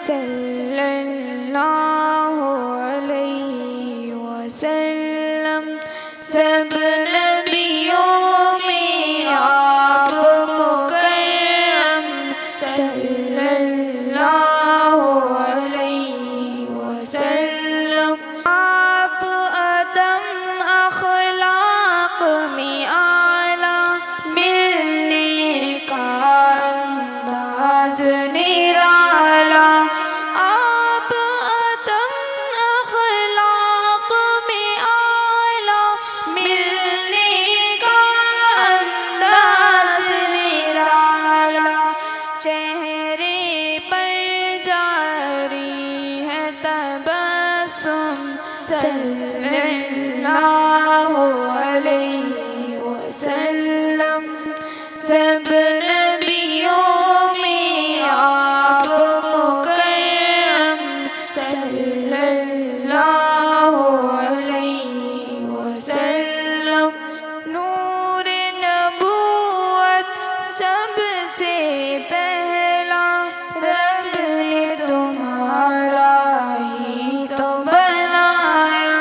صلی اللہ علیہ وسلم۔ سب نبیوں میں آپ مکرم، صلی اللہ علیہ وسلم۔ آپ ادم اخلاق میں اعلیٰ، ملنے کا انداز نرالا۔ آپ ادم اخلاق میں اعلیٰ، ملنے کا انداز نرالا۔ چہرے پر جاری ہے تبسم، صلی اللہ علیہ وسلم۔ سب نبیوں میں آپ مکرم، صلی اللہ علیہ وسلم۔ نور نبوت سب سے پہلا، رب نے تمہارا ہی تو بنایا۔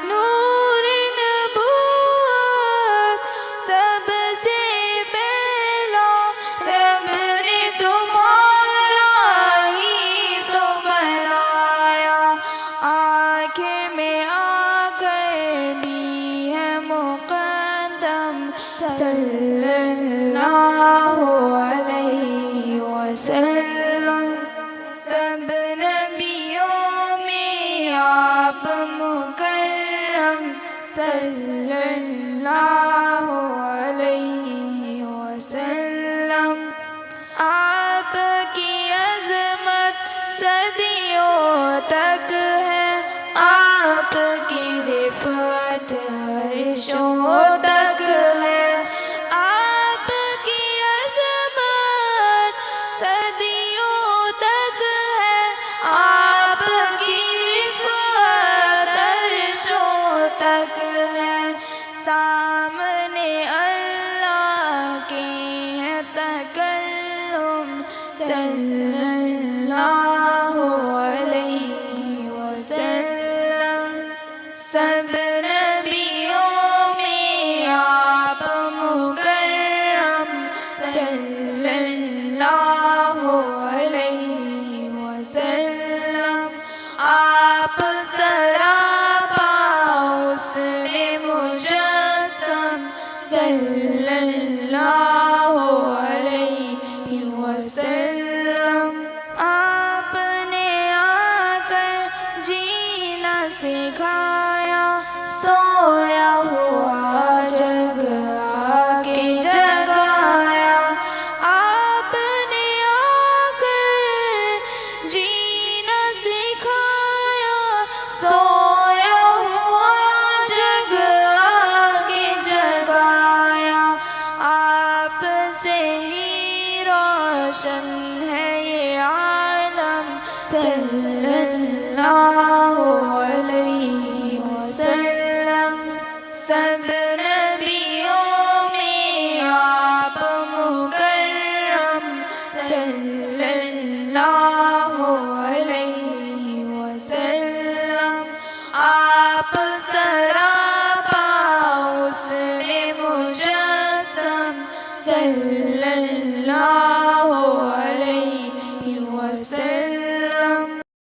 نور نبوت سب سے پہلا، رب نے تمہارا ہی تو بنایا۔ آخر میں آ کر بھی ہے مقدم، صلی اللہ علیہ وسلم۔ سب نبیوں میں آپ مکرم، صلی اللہ علیہ وسلم۔ آپ کی عظمت صدیوں تک ہے، آپ کی رفعت عرشوں تک ہے۔ آپ کی عظمت صدیوں تک ہے، آپ کی رفعت عرشوں تک ہے۔ سامنے اللہ کے ہے تکلم، صلی اللہ علیہ وسلم۔ سب نبیوں میں آپ مکرم، صلی اللہ علیہ وسلم۔ آپ سراپا حسن مجسم، صلی اللہ علیہ وسلم۔ آپ نے آ کر جینا سکھایا، سویا ہوا جگ آ کے جگایا۔ آپ نے آ کر جینا سکھایا، سویا ہوا جگ آ کے جگایا۔ آپ سے ہی روشن ہے یہ عالم، صلی اللہ علیہ وسلم۔ سب نبیوں میں آپ مکرم، صلی اللہ علیہ وسلم۔ آپ سراپا حسن مجسم، صلی اللہ